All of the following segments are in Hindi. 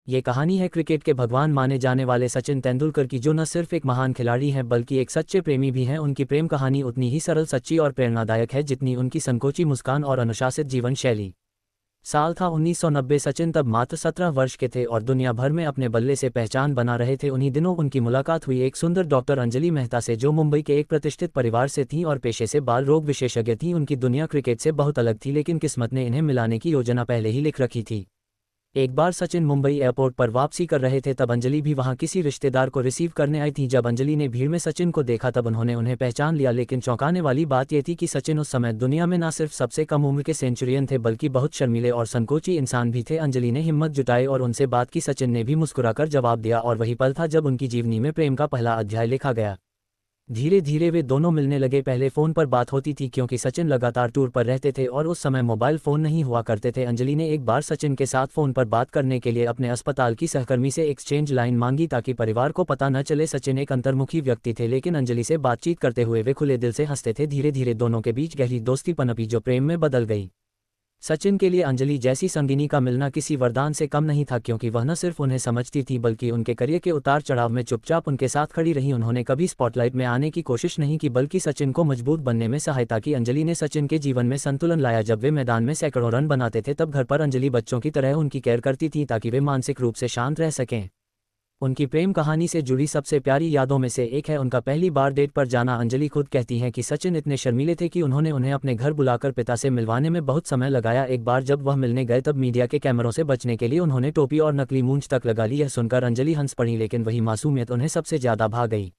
ये कहानी है क्रिकेट के भगवान माने जाने वाले सचिन तेंदुलकर की, जो न सिर्फ एक महान खिलाड़ी हैं बल्कि एक सच्चे प्रेमी भी हैं। उनकी प्रेम कहानी उतनी ही सरल, सच्ची और प्रेरणादायक है जितनी उनकी संकोची मुस्कान और अनुशासित जीवन शैली। साल था 1990। सचिन तब मात्र 17 वर्ष के थे और दुनिया भर में अपने बल्ले से पहचान बना रहे थे। उन्हीं दिनों उनकी मुलाकात हुई एक सुंदर डॉक्टर अंजलि मेहता से, जो मुंबई के एक प्रतिष्ठित परिवार से थीं और पेशे से बाल रोग विशेषज्ञ थीं। उनकी दुनिया क्रिकेट से बहुत अलग थी, लेकिन किस्मत ने इन्हें मिलाने की योजना पहले ही लिख रखी थी। एक बार सचिन मुंबई एयरपोर्ट पर वापसी कर रहे थे, तब अंजलि भी वहां किसी रिश्तेदार को रिसीव करने आई थी। जब अंजलि ने भीड़ में सचिन को देखा तब उन्होंने उन्हें पहचान लिया, लेकिन चौंकाने वाली बात यह थी कि सचिन उस समय दुनिया में न सिर्फ सबसे कम उम्र के सेंचुरियन थे बल्कि बहुत शर्मीले और संकोची इंसान भी थे। अंजलि ने हिम्मत जुटाई और उनसे बात की। सचिन ने भी मुस्कुराकर जवाब दिया और वही पल था जब उनकी जीवनी में प्रेम का पहला अध्याय लिखा गया। धीरे धीरे वे दोनों मिलने लगे। पहले फ़ोन पर बात होती थी क्योंकि सचिन लगातार टूर पर रहते थे और उस समय मोबाइल फ़ोन नहीं हुआ करते थे। अंजलि ने एक बार सचिन के साथ फ़ोन पर बात करने के लिए अपने अस्पताल की सहकर्मी से एक्सचेंज लाइन मांगी ताकि परिवार को पता न चले। सचिन एक अंतर्मुखी व्यक्ति थे, लेकिन अंजलि से बातचीत करते हुए वे खुले दिल से हंसते थे। धीरे धीरे दोनों के बीच गहरी दोस्ती पनपी जो प्रेम में बदल गई। सचिन के लिए अंजलि जैसी संगिनी का मिलना किसी वरदान से कम नहीं था, क्योंकि वह न सिर्फ उन्हें समझती थी बल्कि उनके करियर के उतार चढ़ाव में चुपचाप उनके साथ खड़ी रही। उन्होंने कभी स्पॉटलाइट में आने की कोशिश नहीं की बल्कि सचिन को मजबूत बनने में सहायता की। अंजलि ने सचिन के जीवन में संतुलन लाया। जब वे मैदान में सैकड़ों रन बनाते थे तब घर पर अंजलि बच्चों की तरह उनकी केयर करती थी ताकि वे मानसिक रूप से शांत रह सकें। उनकी प्रेम कहानी से जुड़ी सबसे प्यारी यादों में से एक है उनका पहली बार डेट पर जाना। अंजलि खुद कहती हैं कि सचिन इतने शर्मीले थे कि उन्होंने उन्हें अपने घर बुलाकर पिता से मिलवाने में बहुत समय लगाया। एक बार जब वह मिलने गए तब मीडिया के कैमरों से बचने के लिए उन्होंने टोपी और नकली मूंछ तक लगा ली। यह सुनकर अंजलि हंस पड़ी, लेकिन वही मासूमियत उन्हें सबसे ज्यादा भा गई।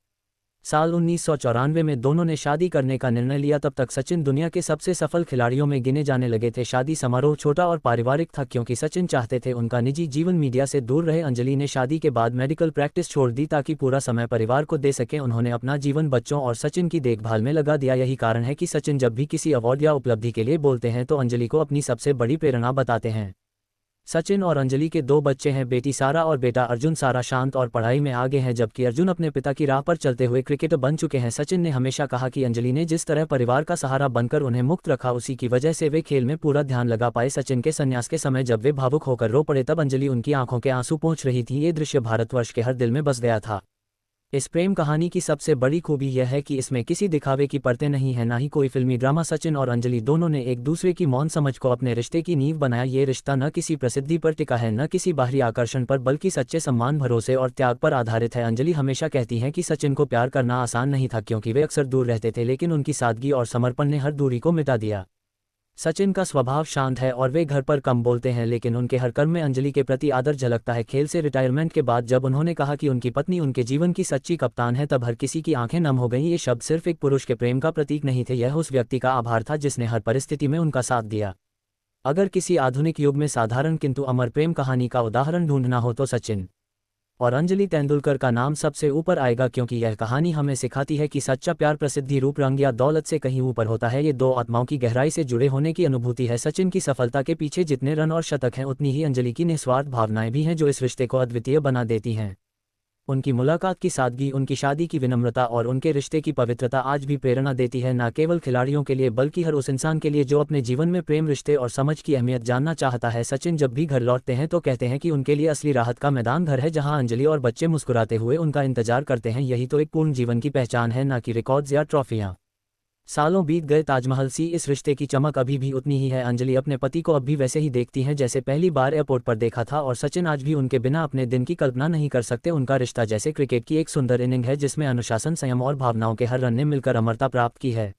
साल 1994 में दोनों ने शादी करने का निर्णय लिया। तब तक सचिन दुनिया के सबसे सफल खिलाड़ियों में गिने जाने लगे थे। शादी समारोह छोटा और पारिवारिक था क्योंकि सचिन चाहते थे उनका निजी जीवन मीडिया से दूर रहे। अंजलि ने शादी के बाद मेडिकल प्रैक्टिस छोड़ दी ताकि पूरा समय परिवार को दे सकें। उन्होंने अपना जीवन बच्चों और सचिन की देखभाल में लगा दिया। यही कारण है कि सचिन जब भी किसी अवार्ड या उपलब्धि के लिए बोलते हैं तो अंजलि को अपनी सबसे बड़ी प्रेरणा बताते हैं। सचिन और अंजलि के दो बच्चे हैं, बेटी सारा और बेटा अर्जुन। सारा शांत और पढ़ाई में आगे हैं जबकि अर्जुन अपने पिता की राह पर चलते हुए क्रिकेटर बन चुके हैं। सचिन ने हमेशा कहा कि अंजलि ने जिस तरह परिवार का सहारा बनकर उन्हें मुक्त रखा, उसी की वजह से वे खेल में पूरा ध्यान लगा पाए। सचिन के संन्यास के समय जब वे भावुक होकर रो पड़े तब अंजलि उनकी आंखों के आंसू पोंछ रही थी। ये दृश्य भारतवर्ष के हर दिल में बस गया था। इस प्रेम कहानी की सबसे बड़ी खूबी यह है कि इसमें किसी दिखावे की परतें नहीं है, ना ही कोई फिल्मी ड्रामा। सचिन और अंजलि दोनों ने एक दूसरे की मौन समझ को अपने रिश्ते की नींव बनाया। ये रिश्ता न किसी प्रसिद्धि पर टिका है, न किसी बाहरी आकर्षण पर, बल्कि सच्चे सम्मान, भरोसे और त्याग पर आधारित है। अंजलि हमेशा कहती हैं कि सचिन को प्यार करना आसान नहीं था क्योंकि वे अक्सर दूर रहते थे, लेकिन उनकी सादगी और समर्पण ने हर दूरी को मिटा दिया। सचिन का स्वभाव शांत है और वे घर पर कम बोलते हैं, लेकिन उनके हर कर्म में अंजलि के प्रति आदर झलकता है। खेल से रिटायरमेंट के बाद जब उन्होंने कहा कि उनकी पत्नी उनके जीवन की सच्ची कप्तान है, तब हर किसी की आंखें नम हो गईं। ये शब्द सिर्फ एक पुरुष के प्रेम का प्रतीक नहीं थे, यह उस व्यक्ति का आभार था जिसने हर परिस्थिति में उनका साथ दिया। अगर किसी आधुनिक युग में साधारण किंतु अमर प्रेम कहानी का उदाहरण ढूंढना हो तो सचिन और अंजलि तेंदुलकर का नाम सबसे ऊपर आएगा, क्योंकि यह कहानी हमें सिखाती है कि सच्चा प्यार प्रसिद्धि, रूप, रंग या दौलत से कहीं ऊपर होता है। ये दो आत्माओं की गहराई से जुड़े होने की अनुभूति है। सचिन की सफलता के पीछे जितने रन और शतक हैं, उतनी ही अंजलि की निस्वार्थ भावनाएं भी हैं जो इस रिश्ते को अद्वितीय बना देती हैं। उनकी मुलाकात की सादगी, उनकी शादी की विनम्रता और उनके रिश्ते की पवित्रता आज भी प्रेरणा देती है, न केवल खिलाड़ियों के लिए बल्कि हर उस इंसान के लिए जो अपने जीवन में प्रेम, रिश्ते और समझ की अहमियत जानना चाहता है। सचिन जब भी घर लौटते हैं तो कहते हैं कि उनके लिए असली राहत का मैदान घर है, जहां अंजलि और बच्चे मुस्कुराते हुए उनका इंतजार करते हैं। यही तो एक पूर्ण जीवन की पहचान है, न कि रिकॉर्ड्स या ट्रॉफियां। सालों बीत गए, ताजमहल सी इस रिश्ते की चमक अभी भी उतनी ही है। अंजलि अपने पति को अब भी वैसे ही देखती हैं जैसे पहली बार एयरपोर्ट पर देखा था, और सचिन आज भी उनके बिना अपने दिन की कल्पना नहीं कर सकते। उनका रिश्ता जैसे क्रिकेट की एक सुंदर इनिंग है जिसमें अनुशासन, संयम और भावनाओं के हर रन ने मिलकर अमरता प्राप्त की है।